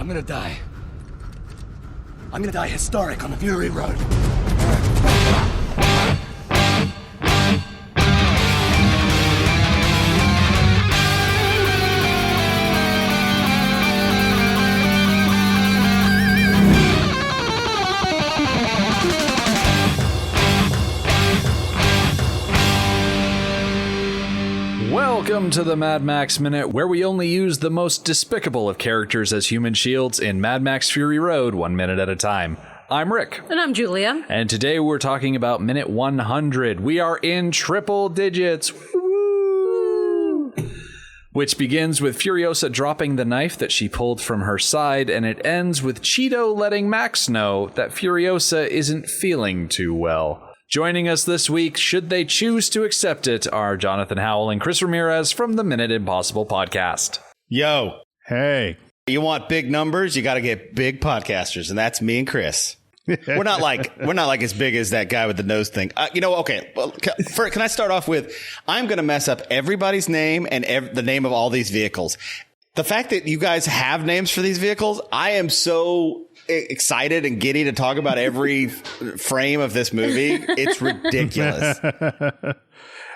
I'm gonna die. I'm gonna die historic on the Fury Road. Welcome to the Mad Max Minute, where we only use the most despicable of characters as human shields in Mad Max Fury Road 1 minute at a time. I'm Rick. And I'm Julia. And today we're talking about minute 100. We are in triple digits. Woo! Which begins with Furiosa dropping the knife that she pulled from her side, and it ends with Cheeto letting Max know that Furiosa isn't feeling too well. Joining us this week, should they choose to accept it, are Jonathan Howell and Chris Ramirez from the Minute Impossible podcast. Yo. Hey. You want big numbers, you got to get big podcasters, and that's me and Chris. We're not like as big as that guy with the nose thing. Okay. Well, can I start off with, I'm going to mess up everybody's name and the name of all these vehicles. The fact that you guys have names for these vehicles, I am so excited and giddy to talk about every frame of this movie. It's ridiculous.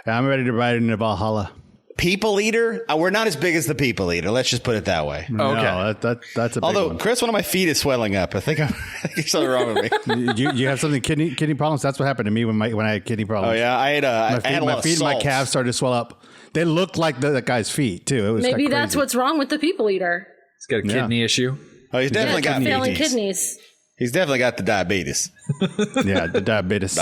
I'm ready to ride into Valhalla. People Eater? We're not as big as the People Eater. Let's just put it that way. No, okay. That's a big Although, one. Chris, one of my feet is swelling up. I think there's something wrong with me. You have something kidney problems? That's what happened to me when I had kidney problems. Oh, yeah? I had a my feet and my calves started to swell up. They looked like that guy's feet, too. It was Maybe that's what's wrong with the People Eater. He's got a kidney issue. Oh, he's definitely got failing kidneys. He's definitely got the diabetes. Yeah, the diabetes.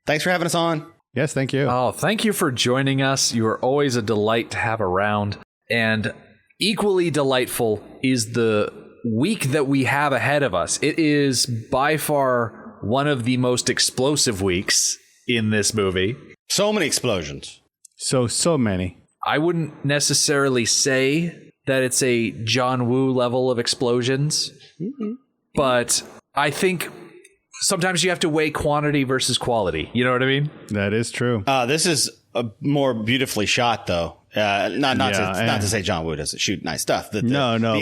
Thanks for having us on. Yes, thank you. Oh, thank you for joining us. You are always a delight to have around. And equally delightful is the week that we have ahead of us. It is by far one of the most explosive weeks in this movie. So many explosions. So many. I wouldn't necessarily say that it's a John Woo level of explosions, but I think sometimes you have to weigh quantity versus quality. You know what I mean? That is true. This is a more beautifully shot, though. Not to say John Woo doesn't shoot nice stuff. The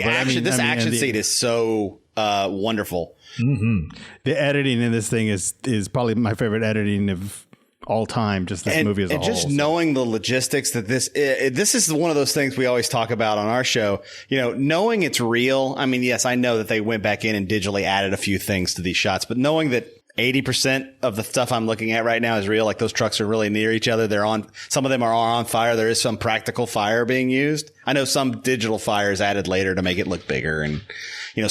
action scene is so wonderful. Mm-hmm. The editing in this thing is probably my favorite editing of all time, just this movie as a whole. And just knowing the logistics that this is one of those things we always talk about on our show, knowing it's real. I mean, yes, I know that they went back in and digitally added a few things to these shots, but knowing that 80% of the stuff I'm looking at right now is real, like those trucks are really near each other. Some of them are on fire. There is some practical fire being used. I know some digital fire is added later to make it look bigger and,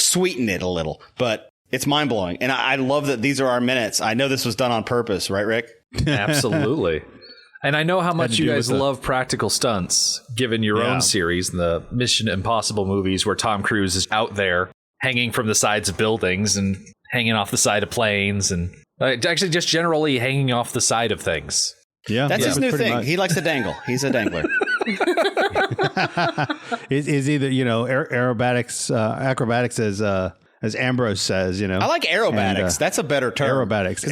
sweeten it a little, but it's mind blowing. And I love that these are our minutes. I know this was done on purpose, right, Rick? Absolutely. And I know how much you guys love practical stunts, given your own series, the Mission Impossible movies, where Tom Cruise is out there hanging from the sides of buildings and hanging off the side of planes and actually just generally hanging off the side of things. Yeah, that's his new thing. Much. He likes to dangle. He's a dangler. Is either acrobatics as Ambrose says, I like aerobatics. That's a better term. Aerobatics.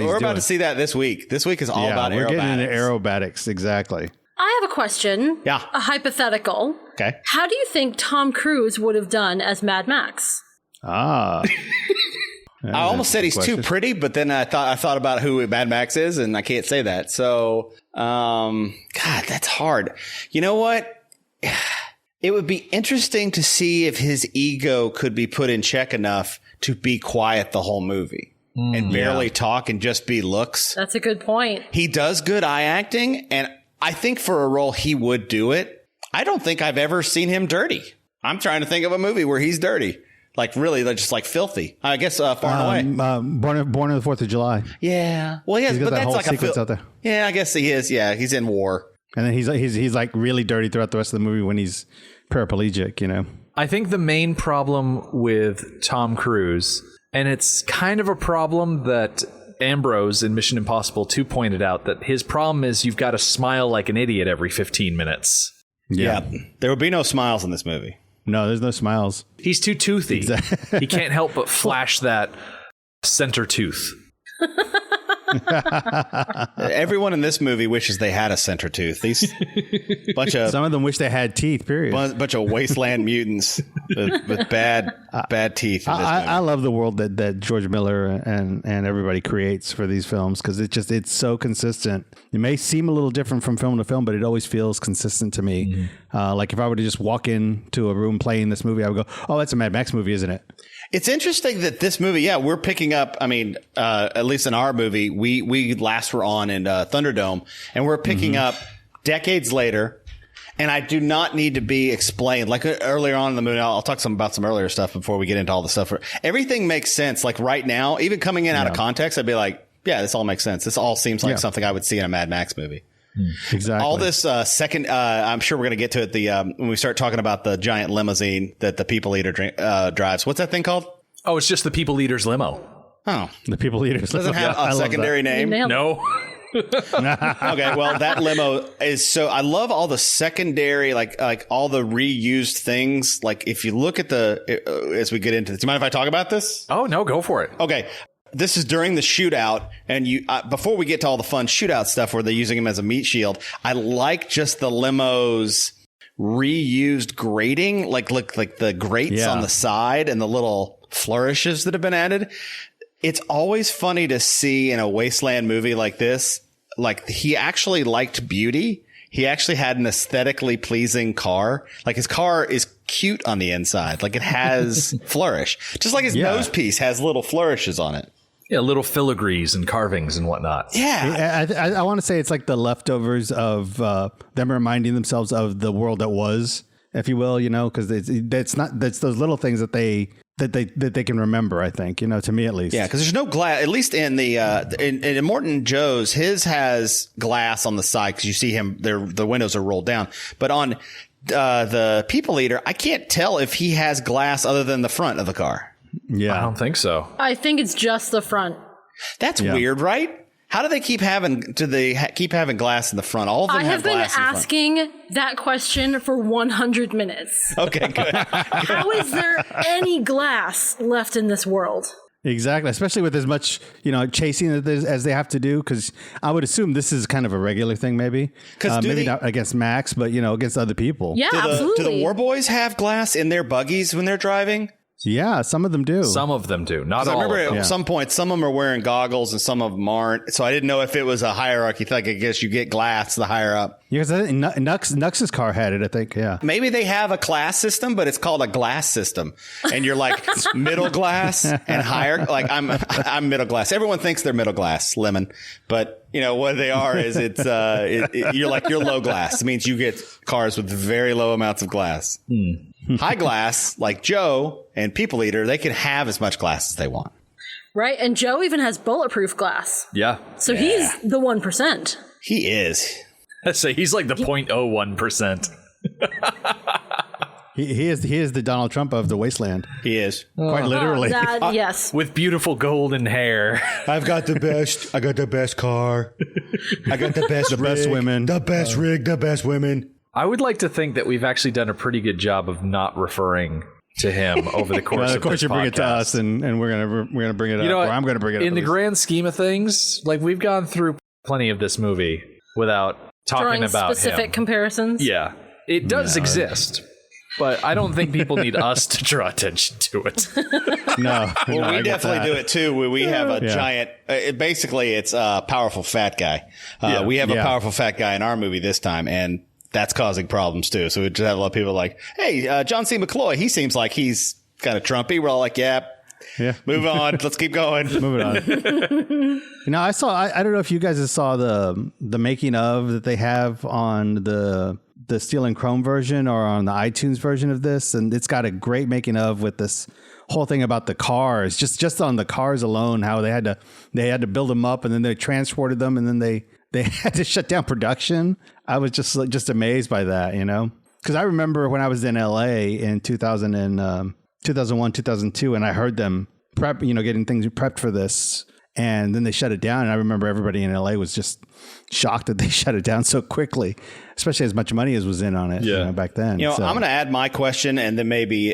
We're about to see that this week. This week is all about aerobatics. We're getting into aerobatics. Exactly. I have a question. Yeah. A hypothetical. Okay. How do you think Tom Cruise would have done as Mad Max? I almost said he's too pretty, but then I thought about who Mad Max is, and I can't say that. So, God, that's hard. You know what? It would be interesting to see if his ego could be put in check enough to be quiet the whole movie and barely talk and just be looks. That's a good point. He does good eye acting, and I think for a role he would do it. I don't think I've ever seen him dirty. I'm trying to think of a movie where he's dirty. Like really, just like filthy. I guess Far and Away. Born on the 4th of July. Yeah. Well, yes, but that's like a sequence out there. Yeah, I guess he is. Yeah, he's in war. And then he's like really dirty throughout the rest of the movie when he's paraplegic, I think the main problem with Tom Cruise, and it's kind of a problem that Ambrose in Mission Impossible 2 pointed out, that his problem is you've got to smile like an idiot every 15 minutes. Yeah. There would be no smiles in this movie. No, there's no smiles. He's too toothy. Exactly. He can't help but flash that center tooth. Everyone in this movie wishes they had a center tooth. These Some of them wish they had teeth, period. bunch of wasteland mutants with bad teeth. I love the world that George Miller and everybody creates for these films because it's so consistent. It may seem a little different from film to film, but it always feels consistent to me. Like if I were to just walk into a room playing this movie, I would go, "Oh, that's a Mad Max movie, isn't it?" It's interesting that this movie, we're picking up. I mean, at least in our movie, we last were on in Thunderdome, and we're picking up decades later. And I do not need to be explained. Like earlier on in the movie, I'll talk about some earlier stuff before we get into all the stuff. Everything makes sense. Like right now, even coming in out of context, I'd be like, yeah, this all makes sense. This all seems like something I would see in a Mad Max movie. Exactly. All this second, I'm sure we're going to get to it. When we start talking about the giant limousine that the People Eater drives. What's that thing called? Oh, it's just the People Eater's limo. Oh, The People Eaters. doesn't have a secondary name. No. Okay, well, that limo is so. I love all the secondary, like all the reused things. Like if you look at as we get into this, do you mind if I talk about this? Oh, no, go for it. Okay. This is during the shootout, and before we get to all the fun shootout stuff where they're using him as a meat shield, I like just the limo's reused grating, like the grates on the side and the little flourishes that have been added. It's always funny to see in a wasteland movie like this, like he actually liked beauty. He actually had an aesthetically pleasing car. Like his car is cute on the inside. Like it has flourish, just like his nose piece has little flourishes on it. Yeah, little filigrees and carvings and whatnot. Yeah. I want to say it's like the leftovers of them reminding themselves of the world that was, if you will, because that's those little things that they can remember, I think, to me at least. Yeah, because there's no glass, at least in the in Immortan Joe's, his has glass on the side because you see him, the windows are rolled down. But on the People Eater, I can't tell if he has glass other than the front of the car. Yeah. I don't think so. I think it's just the front. That's weird, right? How do they keep having glass in the front? All of them I have been glass in the front. asking that question for 100 minutes. Okay, good. How is there any glass left in this world? Exactly, especially with as much chasing as they have to do, because I would assume this is kind of a regular thing, maybe maybe not against Max, but against other people. Yeah, absolutely. Do the War Boys have glass in their buggies when they're driving? Yeah, some of them do. Some of them do, not all. I remember of them. at some point, some of them are wearing goggles and some of them aren't. So I didn't know if it was a hierarchy thing. I guess you get glass the higher up. Yeah, because Nux's car had it, I think. Yeah. Maybe they have a class system, but it's called a glass system. And you're like middle glass and higher. Like I'm middle glass. Everyone thinks they're middle glass, lemon. But what they are is you're low glass. It means you get cars with very low amounts of glass. High glass, like Joe and People Eater, they can have as much glass as they want. Right, and Joe even has bulletproof glass. Yeah. So he's the 1%. He is. So he's like the 0.01%. He is the Donald Trump of the wasteland. He is. Quite literally. Yes. With beautiful golden hair. I got the best car. I got the best rig, best women. The best rig, the best women. I would like to think that we've actually done a pretty good job of not referring to him over the course Of course, you bring it to us, and we're gonna bring it up. Or I'm gonna bring it up. In the grand scheme of things, like we've gone through plenty of this movie without talking Drawing about specific him. comparisons. Yeah, it does exist, but I don't think people need us to draw attention to it. No, well, we definitely do it too. Where we have a giant. Basically, it's a powerful fat guy. We have a powerful fat guy in our movie this time, and that's causing problems too. So we just have a lot of people like, "Hey, John C. McCloy, he seems like he's kind of Trumpy." We're all like, "Yeah, move on. Let's keep going." Moving on. I don't know if you guys saw the making of that they have on the Steel and Chrome version or on the iTunes version of this, and it's got a great making of with this whole thing about the cars, just on the cars alone, how they had to build them up and then they transported them and then they had to shut down production. I was just amazed by that, because I remember when I was in LA in 2001, 2002, and I heard them prep, getting things prepped for this. And then they shut it down. And I remember everybody in LA was just shocked that they shut it down so quickly, especially as much money as was in on it back then. I'm going to add my question, and then maybe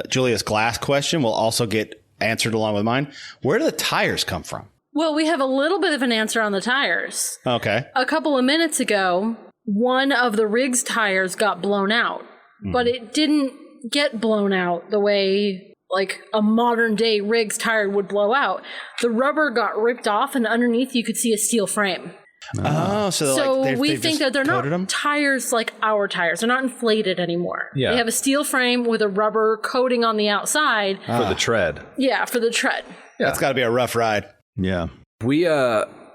Julia's glass question will also get answered along with mine. Where do the tires come from? Well, we have a little bit of an answer on the tires. Okay. A couple of minutes ago, one of the rig's tires got blown out, but it didn't get blown out the way like a modern day rig's tire would blow out. The rubber got ripped off, and underneath you could see a steel frame. Oh, so we think that they're not tires like our tires. They're not inflated anymore. Yeah. They have a steel frame with a rubber coating on the outside. For the tread. Yeah, for the tread. That's got to be a rough ride. Yeah. We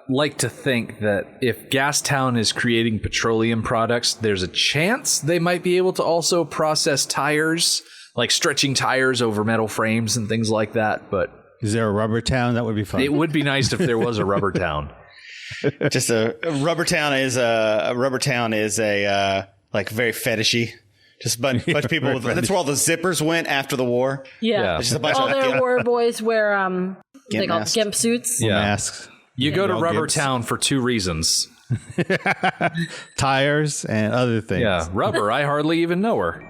like to think that if Gastown is creating petroleum products, there's a chance they might be able to also process tires, like stretching tires over metal frames and things like that. But is there a rubber town? That would be fun. It would be nice if there was a rubber town. Just a rubber town is a like very fetishy. Just a bunch of people. That's where all the zippers went after the war. Yeah. Just a bunch all of their war boys wear Gimp masks. gimp suits. Yeah. Masks. You go to All Rubber gimps. Town for 2 reasons. Tires and other things. Yeah, Rubber, I hardly even know her.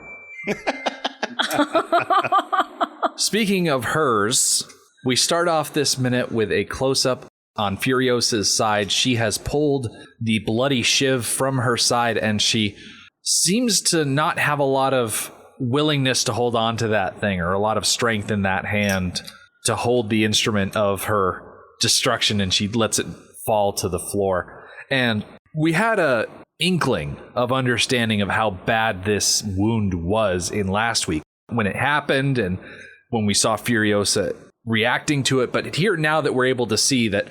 Speaking of hers, we start off this minute with a close-up on Furiosa's side. She has pulled the bloody shiv from her side, and she seems to not have a lot of willingness to hold on to that thing, or a lot of strength in that hand to hold the instrument of her destruction, and she lets it fall to the floor. And we had a inkling of understanding of how bad this wound was in last week when it happened and when we saw Furiosa reacting to it. But here, now that we're able to see that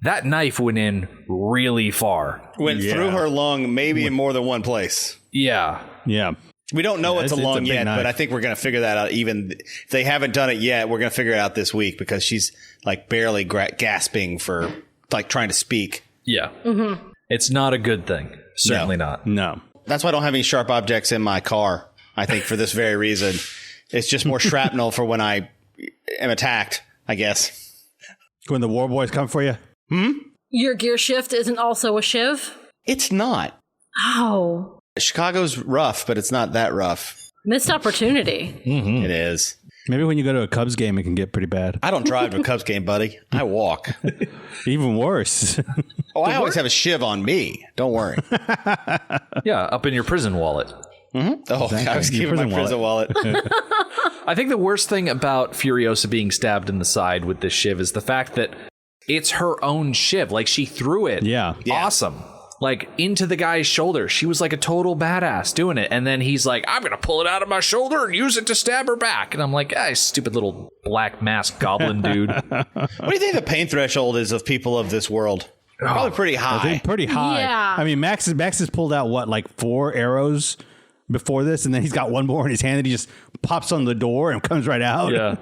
that knife went in really far. Went through her lung, maybe in more than one place. Yeah. Yeah. We don't know it's a lung yet, knife. but I think we're going to figure that out. Even if they haven't done it yet, we're going to figure it out this week because she's like barely gasping for like trying to speak. Yeah. Mm-hmm. It's not a good thing. Certainly not. No. That's why I don't have any sharp objects in my car. I think for this very reason. It's just more shrapnel for when I am attacked, I guess. When the war boys come for you? Your gear shift isn't also a shiv? It's not. Oh. Chicago's rough, but it's not that rough. Missed opportunity. It is. Maybe when you go to a Cubs game, it can get pretty bad. I don't drive to a Cubs game, buddy. I walk. Even worse. Oh, I always have a shiv on me. Don't worry. Yeah, up in your prison wallet. Oh, I was keeping my prison wallet. I think the worst thing about Furiosa being stabbed in the side with this shiv is the fact that it's her own shiv. Like, she threw it. Yeah. Awesome. Like, into the guy's shoulder. She was like a total badass doing it. And then he's like, I'm going to pull it out of my shoulder and use it to stab her back. And I'm like, stupid little black mask goblin dude. What do you think the pain threshold is of people of this world? Probably pretty I high. think pretty high. Yeah. I mean, Max has pulled out, what, like 4 arrows before this? And then he's got one more in his hand that he just pops on the door and comes right out. Yeah.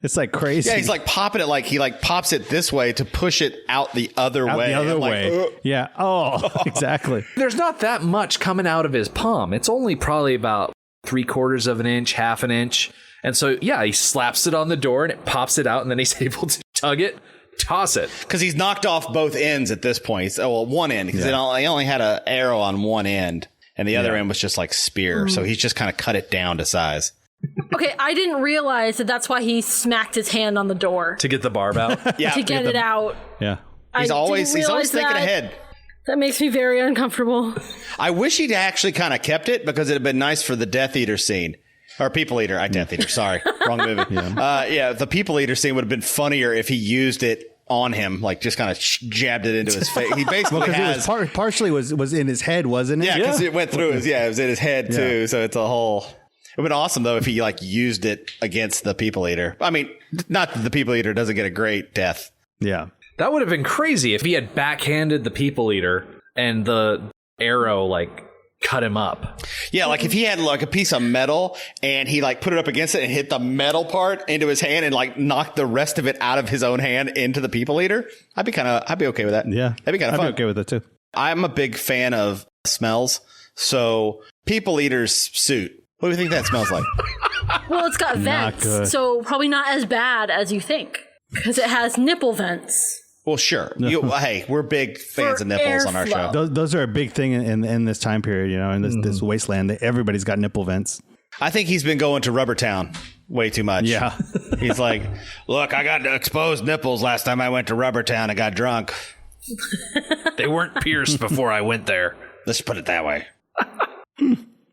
It's like crazy. Yeah, he's like popping it, like he like pops it this way to push it out the other out way. the other I'm like, way. "Ugh." Yeah. Oh, exactly. There's not that much coming out of his palm. It's only probably about 3/4 of an inch, half an inch. And so, yeah, he slaps it on the door and it pops it out, and then he's able to tug it, toss it. Because he's knocked off both ends at this point. One end, because he only had an arrow on one end, and the other end was just like spear. So he's just kind of cut it down to size. Okay, I didn't realize that's why he smacked his hand on the door To get the barb out. Yeah, to get it out. Yeah. He's I always didn't realize thinking that. ahead. That makes me very uncomfortable. I wish he'd actually kind of kept it because it'd been nice for the Death Eater scene. Or People Eater. Death Eater. Sorry. Wrong movie. The People Eater scene would have been funnier if he used it on him, like just kind of jabbed it into his face. He basically Because it was partially was in his head, wasn't it? Yeah, because it went through it was in his head too. Yeah. So it's a whole. It would have been awesome though if he like used it against the People Eater. I mean, not that the People Eater doesn't get a great death. Yeah. That would have been crazy if he had backhanded the People Eater and the arrow like cut him up. Yeah, like if he had like a piece of metal and he like put it up against it and hit the metal part into his hand and like knocked the rest of it out of his own hand into the People Eater, I'd be okay with that. Yeah. That'd be kind of fun. I'd be okay with it too. I'm a big fan of smells. So People Eater's suit. What do you think that smells like? Well, it's got Not vents, good. so probably not as bad as you think, because it has nipple vents. Well, sure. Hey, we're big fans For of nipples on our airflow. show. Those are a big thing in this time period, in this wasteland. Everybody's got nipple vents. I think he's been going to Rubber Town way too much. Yeah. He's like, look, I got exposed nipples last time I went to Rubber Town and got drunk. They weren't pierced before I went there. Let's put it that way.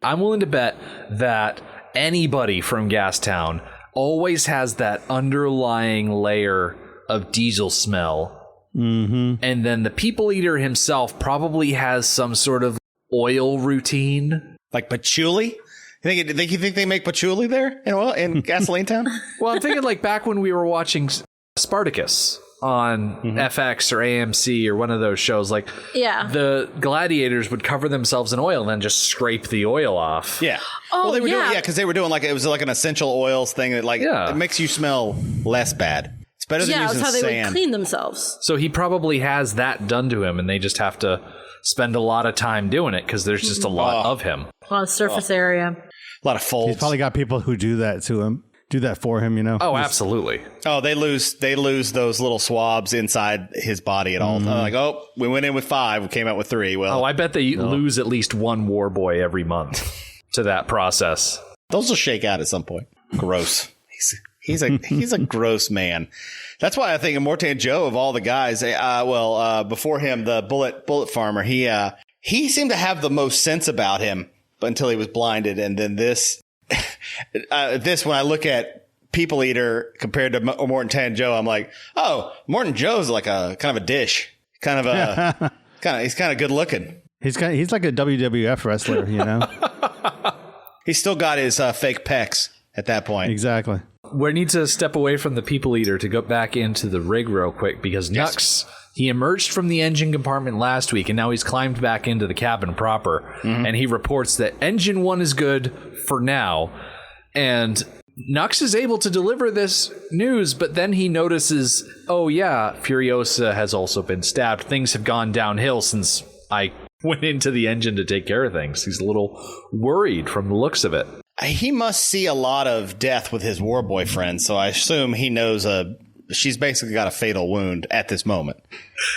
I'm willing to bet that anybody from Gastown always has that underlying layer of diesel smell. Mm-hmm. And then the People Eater himself probably has some sort of oil routine. Like patchouli? You think they make patchouli there in Gasoline Town? Well, I'm thinking like back when we were watching Spartacus on FX or AMC or one of those shows, like the gladiators would cover themselves in oil and then just scrape the oil off. Yeah. Oh, they were doing because they were doing it was like an essential oils thing that it makes you smell less bad. It's better than using that's how they sand. would clean themselves. So he probably has that done to him, and they just have to spend a lot of time doing it because there's just a lot of him. A lot of surface area. A lot of folds. He's probably got people who do that to him. Do that for him, Oh, absolutely. Oh, they lose those little swabs inside his body at all. Like, we went in with 5, we came out with 3. Well, I bet they lose at least one war boy every month to that process. Those will shake out at some point. Gross. He's a gross man. That's why I think Immortan Joe, of all the guys, before him, the bullet farmer, he seemed to have the most sense about him until he was blinded, and then this. When I look at People Eater compared to Immortan Joe, I'm like, oh, Immortan Joe's like a kind of a dish, he's kind of good looking. He's like a WWF wrestler, He's still got his fake pecs at that point. Exactly. We need to step away from the People Eater to go back into the rig real quick because Nux, he emerged from the engine compartment last week and now he's climbed back into the cabin proper. And he reports that engine 1 is good for now. And Nux is able to deliver this news, but then he notices, oh yeah, Furiosa has also been stabbed. Things have gone downhill since I went into the engine to take care of things. He's a little worried from the looks of it. He must see a lot of death with his war boyfriend, so I assume he knows she's basically got a fatal wound at this moment.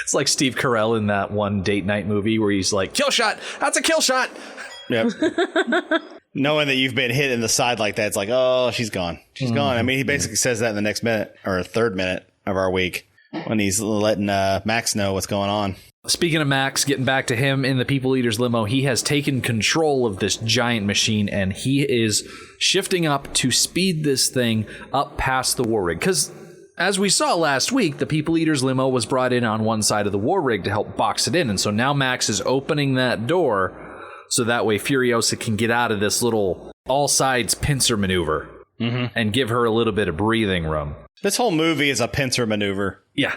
It's like Steve Carell in that one date night movie where he's like, kill shot, that's a kill shot. Yep. Knowing that you've been hit in the side like that, it's like, oh, she's gone. She's gone. I mean, he basically says that in the next minute or third minute of our week when he's letting Max know what's going on. Speaking of Max, getting back to him in the People Eater's limo, he has taken control of this giant machine and he is shifting up to speed this thing up past the war rig. Because as we saw last week, the People Eater's limo was brought in on one side of the war rig to help box it in. And so now Max is opening that door so that way Furiosa can get out of this little all sides pincer maneuver and give her a little bit of breathing room. This whole movie is a pincer maneuver. Yeah.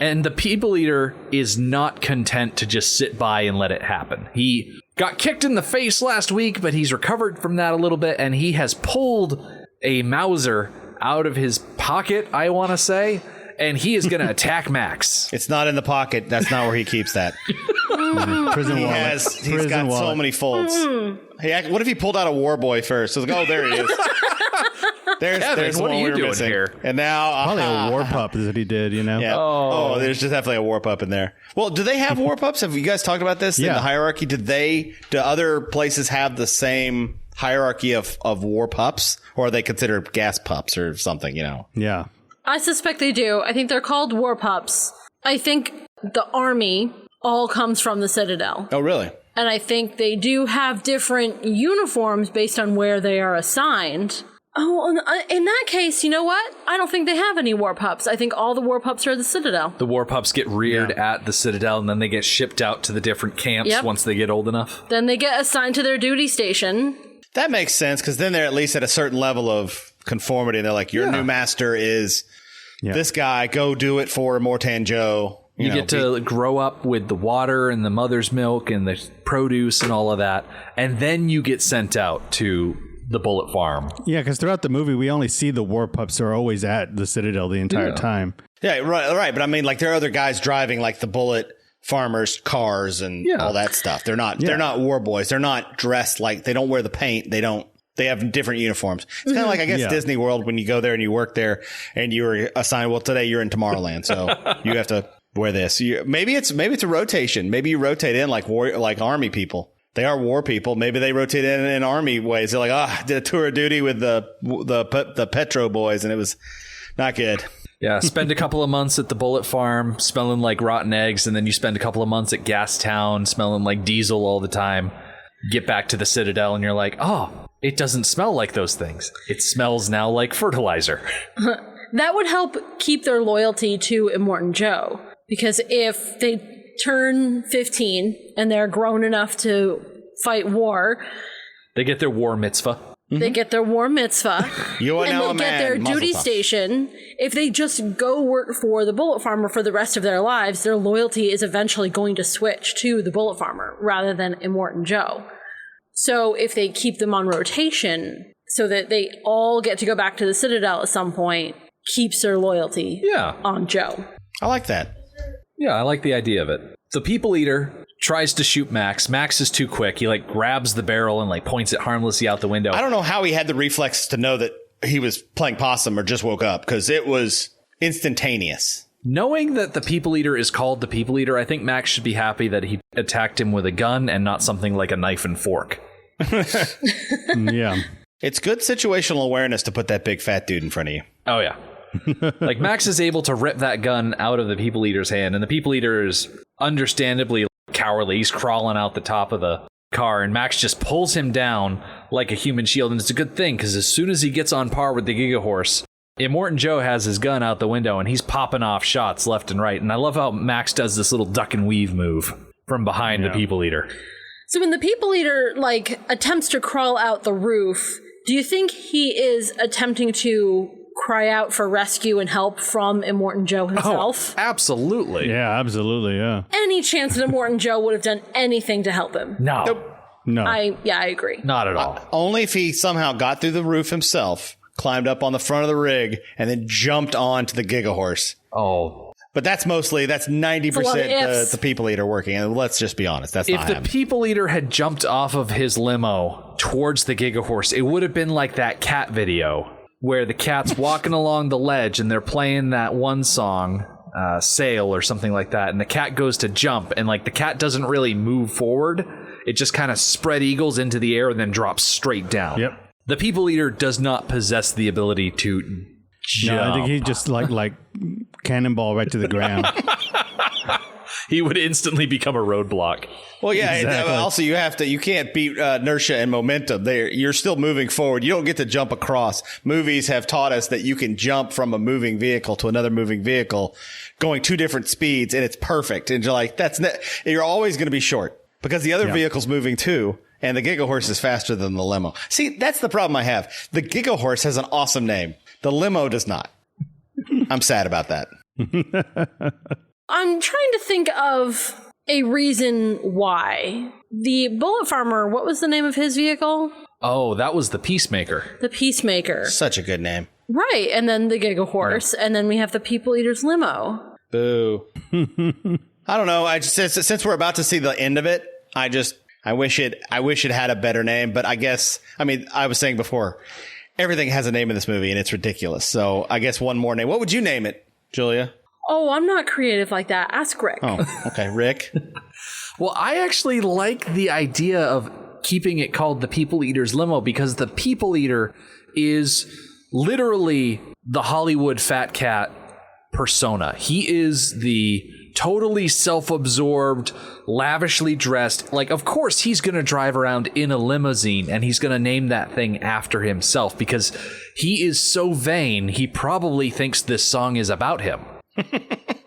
And the People Eater is not content to just sit by and let it happen. He got kicked in the face last week, but he's recovered from that a little bit, and he has pulled a Mauser out of his pocket, I want to say, and he is going to attack Max. It's not in the pocket. That's not where he keeps that. Prison wallet. He's got so many folds. Hey, what if he pulled out a war boy first? So it's like, oh, there he is. There's Kevin, what one are you we were doing missing. here? And now Probably a war pup that he did, Yeah. Oh, there's just definitely a war pup in there. Well, do they have war pups? Have you guys talked about this in the hierarchy? Do other places have the same hierarchy of war pups, or are they considered gas pups or something? Yeah. I suspect they do. I think they're called war pups. I think the army all comes from the Citadel. Oh, really? And I think they do have different uniforms based on where they are assigned. Oh, in that case, you know what? I don't think they have any war pups. I think all the war pups are at the Citadel. The war pups get reared at the Citadel, and then they get shipped out to the different camps once they get old enough. Then they get assigned to their duty station. That makes sense, because then they're at least at a certain level of conformity. They're like, your new master is this guy. Go do it for Immortan Joe. You get to grow up with the water and the mother's milk and the produce and all of that, and then you get sent out to the bullet farm. Yeah, because throughout the movie, we only see the war pups are always at the Citadel the entire time. Yeah, right. But I mean, like, there are other guys driving like the bullet farmers' cars and all that stuff. They're not war boys. They're not dressed like, they don't wear the paint. They have different uniforms. It's kind of like, I guess, Disney World when you go there and you work there and you were assigned, well, today you're in Tomorrowland, so you have to wear this. Maybe it's a rotation. Maybe you rotate in like army people. They are war people. Maybe they rotate in army ways. They're like, did a tour of duty with the Petro boys, and it was not good. Yeah, spend a couple of months at the bullet farm smelling like rotten eggs, and then you spend a couple of months at Gas Town smelling like diesel all the time. Get back to the Citadel, and you're like, oh, it doesn't smell like those things. It smells now like fertilizer. That would help keep their loyalty to Immortan Joe. Because if they turn 15 and they're grown enough to fight war, they get their war mitzvah. They get their war mitzvah. You are and now they a get man. their Muzzle duty top. station. If they just go work for the bullet farmer for the rest of their lives, their loyalty is eventually going to switch to the bullet farmer rather than Immortan Joe. So if they keep them on rotation so that they all get to go back to the Citadel at some point, keeps their loyalty on Joe. I like that. Yeah, I like the idea of it. The People Eater tries to shoot Max. Max is too quick. He grabs the barrel and points it harmlessly out the window. I don't know how he had the reflex to know that he was playing possum or just woke up, because it was instantaneous. Knowing that the People Eater is called the People Eater, I think Max should be happy that he attacked him with a gun and not something like a knife and fork. Yeah. It's good situational awareness to put that big fat dude in front of you. Oh, yeah. Max is able to rip that gun out of the People Eater's hand, and the People Eater is understandably cowardly. He's crawling out the top of the car, and Max just pulls him down like a human shield, and it's a good thing, because as soon as he gets on par with the Gigahorse, Immortan Joe has his gun out the window, and he's popping off shots left and right, and I love how Max does this little duck and weave move from behind the People Eater. So when the People Eater, attempts to crawl out the roof, do you think he is attempting to cry out for rescue and help from Immortan Joe himself? Oh, absolutely. Yeah, absolutely, yeah. Any chance that Immortan Joe would have done anything to help him? No. Nope. No. I agree. Not at all. Only if he somehow got through the roof himself, climbed up on the front of the rig, and then jumped onto the Gigahorse. Oh. But that's 90% the People Eater working. And let's just be honest, that's not If the happening. People Eater had jumped off of his limo towards the Gigahorse, it would have been like that cat video where the cat's walking along the ledge and they're playing that one song, Sail or something like that, and the cat goes to jump, and the cat doesn't really move forward. It just kind of spread eagles into the air and then drops straight down. Yep. The People Eater does not possess the ability to jump. No, I think he just like cannonball right to the ground. He would instantly become a roadblock. Well, yeah. Exactly. Also, you can't beat inertia and momentum. You're still moving forward. You don't get to jump across. Movies have taught us that you can jump from a moving vehicle to another moving vehicle, going two different speeds, and it's perfect. And you're like, you're always going to be short because the other vehicle's moving too. And the Gigahorse is faster than the limo. See, that's the problem I have. The Gigahorse has an awesome name. The limo does not. I'm sad about that. I'm trying to think of a reason why. The bullet farmer, what was the name of his vehicle? Oh, that was the Peacemaker. The Peacemaker. Such a good name. Right, and then the Gigahorse, and then we have the People Eater's limo. Boo. I don't know. Since we're about to see the end of it, I wish it had a better name, but I was saying before, everything has a name in this movie and it's ridiculous. So I guess one more name. What would you name it, Julia? Oh, I'm not creative like that. Ask Rick. Oh, okay. Rick. Well, I actually like the idea of keeping it called the People Eater's limo because the People Eater is literally the Hollywood fat cat persona. He is the totally self-absorbed, lavishly dressed. Of course, he's going to drive around in a limousine and he's going to name that thing after himself because he is so vain, he probably thinks this song is about him.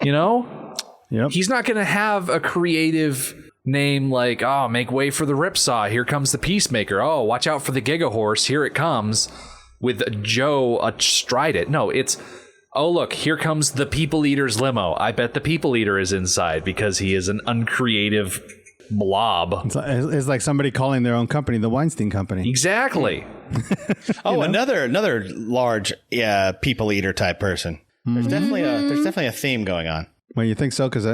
You know? Yep. He's not going to have a creative name like, oh, make way for the Ripsaw. Here comes the Peacemaker. Oh, watch out for the Gigahorse. Here it comes with Joe astride it. No, it's, oh, look, here comes the People Eater's limo. I bet the People Eater is inside because he is an uncreative blob. It's like somebody calling their own company the Weinstein Company. Exactly. Oh, another large People Eater type person. There's definitely a theme going on. Well, you think so? Because,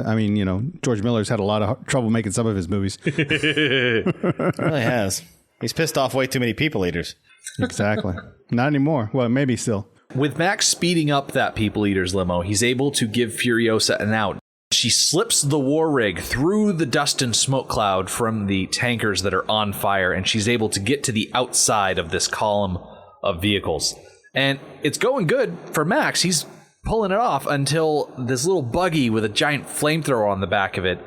George Miller's had a lot of trouble making some of his movies. He really has. He's pissed off way too many People Eaters. Exactly. Not anymore. Well, maybe still. With Max speeding up that People Eater's limo, he's able to give Furiosa an out. she slips the war rig through the dust and smoke cloud from the tankers that are on fire, and she's able to get to the outside of this column of vehicles. And it's going good for Max. He's pulling it off until this little buggy with a giant flamethrower on the back of it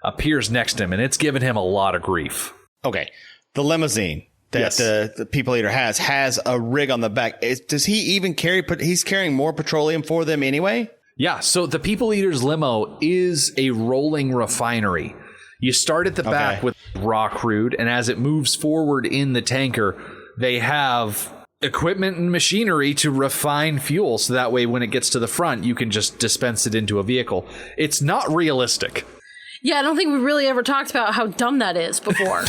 appears next to him, and it's given him a lot of grief. Okay. The limousine that the People Eater has a rig on the back. Does he even carry? He's carrying more petroleum for them anyway? Yeah, so the People Eater's limo is a rolling refinery. You start at the back with raw crude, and as it moves forward in the tanker, they have equipment and machinery to refine fuel, so that way when it gets to the front, you can just dispense it into a vehicle. It's not realistic. Yeah, I don't think we really ever talked about how dumb that is before.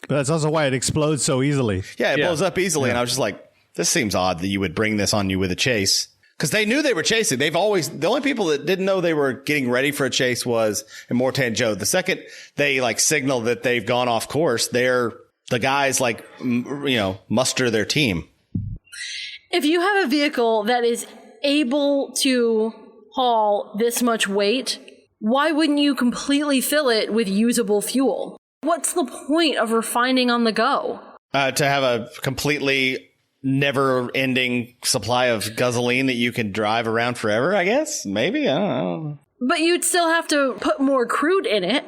But that's also why it explodes so easily. Yeah, it blows up easily. And I was just like, this seems odd that you would bring this on you with a chase. Because they knew they were chasing. The only people that didn't know they were getting ready for a chase was Immortan Joe. The second they signal that they've gone off course, the guys muster their team. If you have a vehicle that is able to haul this much weight, why wouldn't you completely fill it with usable fuel? What's the point of refining on the go? To have a completely never-ending supply of gasoline that you can drive around forever, I guess? Maybe? I don't know. But you'd still have to put more crude in it.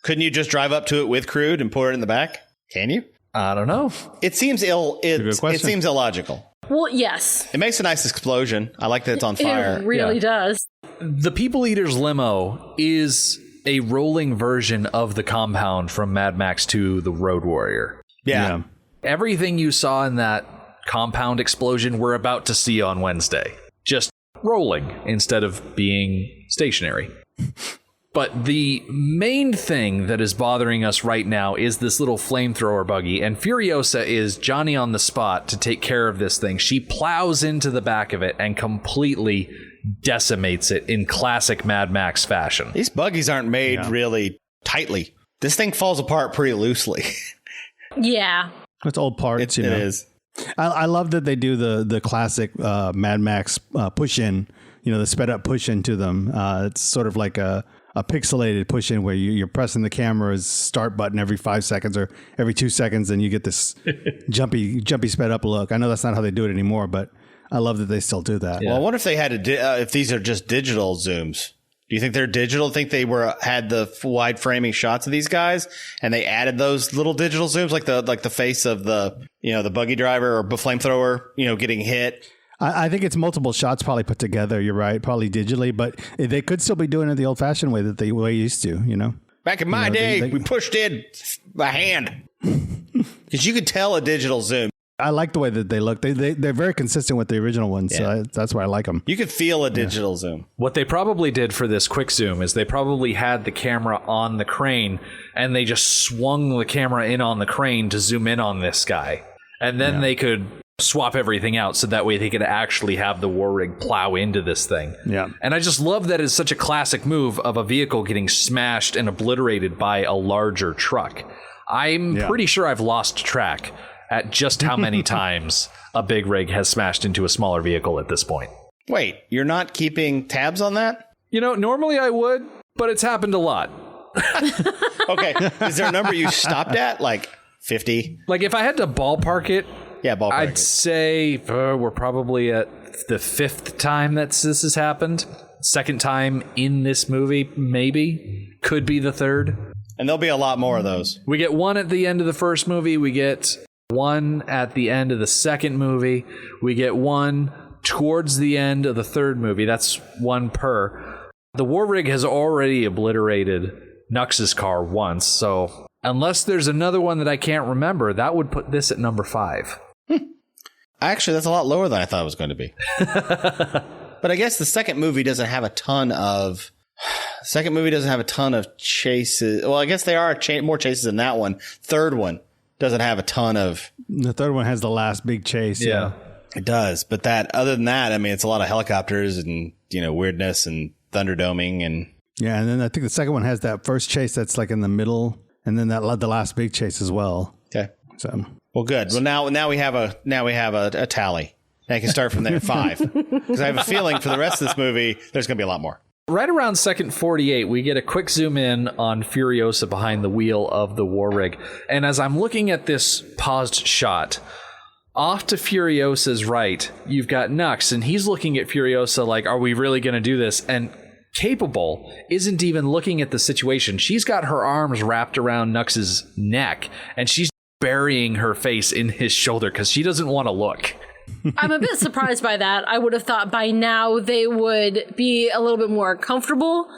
Couldn't you just drive up to it with crude and pour it in the back? Can you? I don't know. It seems it seems illogical. Well, yes. It makes a nice explosion. I like that it's on fire. It really does. The People Eater's limo is a rolling version of the compound from Mad Max 2, The Road Warrior. Yeah. Everything you saw in that compound explosion we're about to see on Wednesday. Just rolling instead of being stationary. But the main thing that is bothering us right now is this little flamethrower buggy, and Furiosa is Johnny on the spot to take care of this thing. She plows into the back of it and completely decimates it in classic Mad Max fashion. These buggies aren't made really tightly. This thing falls apart pretty loosely. Yeah. It's old parts, It is. I love that they do the classic Mad Max push in, the sped up push into them. It's sort of like a pixelated push in where you're pressing the camera's start button every 5 seconds or every 2 seconds, and you get this jumpy sped up look. I know that's not how they do it anymore, but I love that they still do that. Yeah. Well, I wonder if they had if these are just digital zooms. Do you think they're digital? Think they had the wide framing shots of these guys, and they added those little digital zooms, like the face of the buggy driver or flamethrower, getting hit? I think it's multiple shots probably put together. You're right, probably digitally, but they could still be doing it the old-fashioned way that they used to. Back in my day, we pushed in by hand because you could tell a digital zoom. I like the way that they look. They're very consistent with the original ones, so that's why I like them. You could feel a digital zoom. What they probably did for this quick zoom is they probably had the camera on the crane, and they just swung the camera in on the crane to zoom in on this guy. And then they could swap everything out so that way they could actually have the war rig plow into this thing. Yeah. And I just love that it's such a classic move of a vehicle getting smashed and obliterated by a larger truck. I'm pretty sure I've lost track at just how many times a big rig has smashed into a smaller vehicle at this point. Wait, you're not keeping tabs on that? Normally I would, but it's happened a lot. Okay. Is there a number you stopped at? Like 50? Like if I had to ballpark it, ballpark I'd say we're probably at the 5th time that this has happened. 2nd time in this movie, maybe. Could be the 3rd. And there'll be a lot more of those. We get one at the end of the first movie. We get one at the end of the second movie. We get one towards the end of the third movie. That's one per. The war rig has already obliterated Nux's car once, so unless there's another one that I can't remember, that would put this at number 5. Actually, that's a lot lower than I thought it was going to be. But I guess the second movie doesn't have a ton of chases. Well, I guess there are more chases than that one. Third one doesn't have a ton of. The third one has the last big chase. Yeah. It does. But other than that, I mean, it's a lot of helicopters and, weirdness and thunderdoming and. Yeah. And then I think the second one has that first chase that's like in the middle, and then the last big chase as well. Okay. So. Well, good. Well, now we have a tally. I can start from there at 5 because I have a feeling for the rest of this movie there's going to be a lot more. Right around second 48, we get a quick zoom in on Furiosa behind the wheel of the war rig. And as I'm looking at this paused shot, off to Furiosa's right, you've got Nux, and he's looking at Furiosa like, are we really going to do this? And Capable isn't even looking at the situation. She's got her arms wrapped around Nux's neck, and she's burying her face in his shoulder because she doesn't want to look. I'm a bit surprised by that. I would have thought by now they would be a little bit more comfortable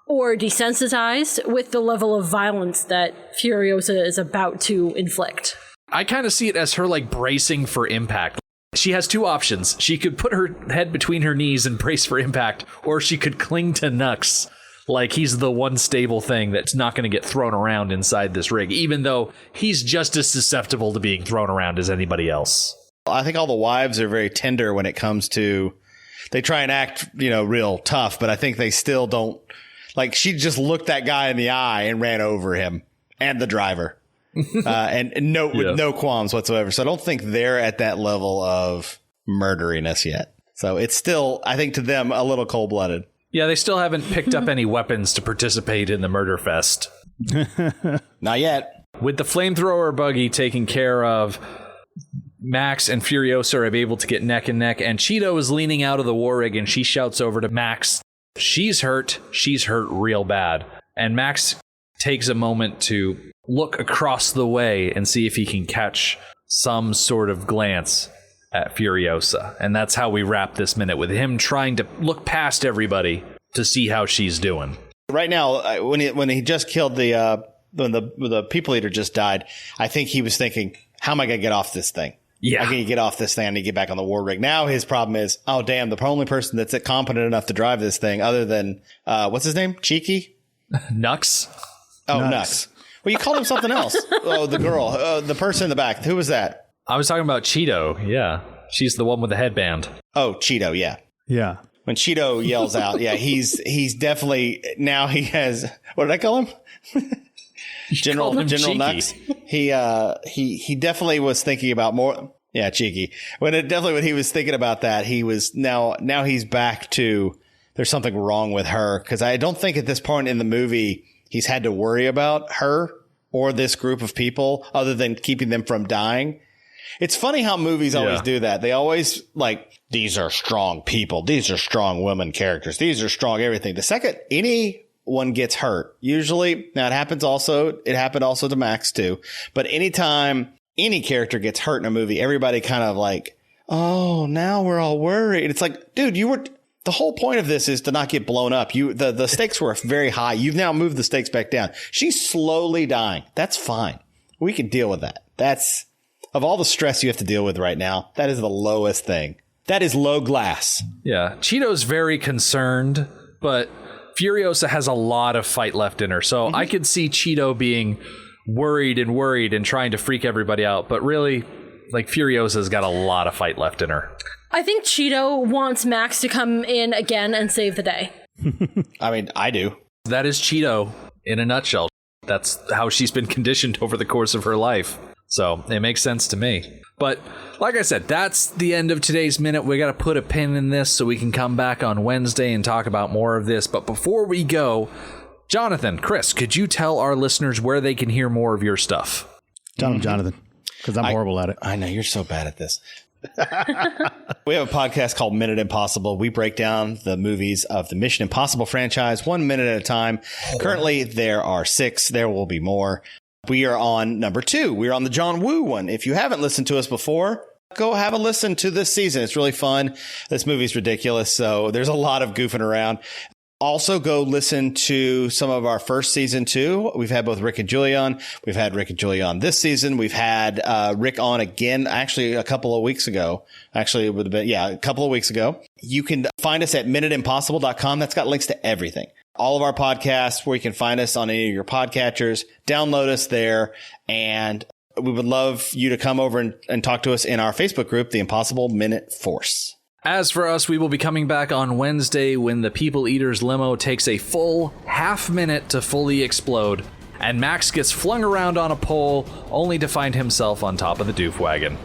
or desensitized with the level of violence that Furiosa is about to inflict. I kind of see it as her like bracing for impact. She has two options. She could put her head between her knees and brace for impact, or she could cling to Nux like he's the one stable thing that's not going to get thrown around inside this rig, even though he's just as susceptible to being thrown around as anybody else. I think all the wives are very tender when it comes to, they try and act, real tough, but I think they still don't, like, she just looked that guy in the eye and ran over him and the driver. With no qualms whatsoever. So I don't think they're at that level of murderiness yet. So it's still, I think to them, a little cold-blooded. Yeah, they still haven't picked up any weapons to participate in the murder fest. Not yet. With the flamethrower buggy taken care of, Max and Furiosa are able to get neck and neck, and Cheeto is leaning out of the war rig, and she shouts over to Max, she's hurt real bad. And Max takes a moment to look across the way and see if he can catch some sort of glance at Furiosa. And that's how we wrap this minute, with him trying to look past everybody to see how she's doing. Right now, when he just killed when the people eater just died, I think he was thinking, how am I going to get off this thing? Yeah. How can you get off this thing? I need to get back on the war rig. Now his problem is, oh, damn, the only person that's competent enough to drive this thing other than, what's his name? Cheeky? Nux? Oh, Nux. Well, you called him something else. Oh, the girl, the person in the back. Who was that? I was talking about Cheeto. Yeah. She's the one with the headband. Oh, Cheeto. Yeah. Yeah. When Cheeto yells out, yeah, he's definitely, now he has, what did I call him? General Nux. He definitely was thinking about more. Yeah, cheeky. When he was thinking about that, he was now he's back to, there's something wrong with her. Cause I don't think at this point in the movie, he's had to worry about her or this group of people other than keeping them from dying. It's funny how movies always do that. They always like, these are strong people. These are strong women characters. These are strong everything. The second anyone gets hurt, usually, now it happened also to Max too, but anytime any character gets hurt in a movie, everybody kind of like, oh, now we're all worried. It's like, dude, the whole point of this is to not get blown up. The stakes were very high. You've now moved the stakes back down. She's slowly dying. That's fine. We can deal with that. That's, of all the stress you have to deal with right now, that is the lowest thing. That is low glass. Yeah. Cheeto's very concerned, but Furiosa has a lot of fight left in her. So I could see Cheeto being worried and trying to freak everybody out. But really, like, Furiosa's got a lot of fight left in her. I think Cheeto wants Max to come in again and save the day. I mean, I do. That is Cheeto in a nutshell. That's how she's been conditioned over the course of her life. So it makes sense to me. But like I said, that's the end of today's minute. We got to put a pin in this so we can come back on Wednesday and talk about more of this. But before we go, Jonathan, Chris, could you tell our listeners where they can hear more of your stuff? Jonathan, because I'm horrible at it. I know, you're so bad at this. We have a podcast called Minute Impossible. We break down the movies of the Mission Impossible franchise 1 minute at a time. Currently, there are 6. There will be more. We are on number 2. We're on the John Woo one. If you haven't listened to us before, go have a listen to this season. It's really fun. This movie's ridiculous, so there's a lot of goofing around. Also, go listen to some of our first season too. We've had both Rick and Julie on. We've had Rick and Julie on this season. We've had Rick on again, actually a couple of weeks ago. Actually, it would have been, a couple of weeks ago. You can find us at minuteimpossible.com. That's got links to everything. All of our podcasts, where you can find us on any of your podcatchers. Download us there. And we would love you to come over and talk to us in our Facebook group, The Impossible Minute Force. As for us, we will be coming back on Wednesday when the People Eater's limo takes a full half minute to fully explode, and Max gets flung around on a pole only to find himself on top of the doof wagon.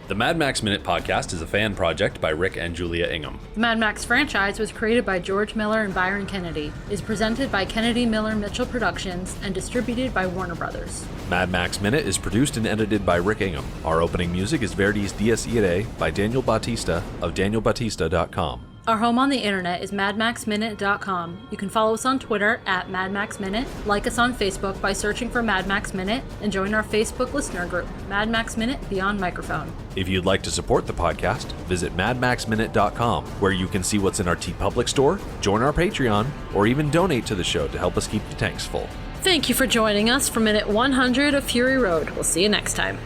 The Mad Max Minute podcast is a fan project by Rick and Julia Ingham. The Mad Max franchise was created by George Miller and Byron Kennedy, is presented by Kennedy Miller Mitchell Productions, and distributed by Warner Brothers. Mad Max Minute is produced and edited by Rick Ingham. Our opening music is Verdi's Dies Irae by Daniel Bautista of danielbautista.com. Our home on the internet is madmaxminute.com. You can follow us on Twitter at madmaxminute, like us on Facebook by searching for Mad Max Minute, and join our Facebook listener group, Mad Max Minute Beyond Microphone. If you'd like to support the podcast, visit madmaxminute.com, where you can see what's in our TeePublic store, join our Patreon, or even donate to the show to help us keep the tanks full. Thank you for joining us for Minute 100 of Fury Road. We'll see you next time.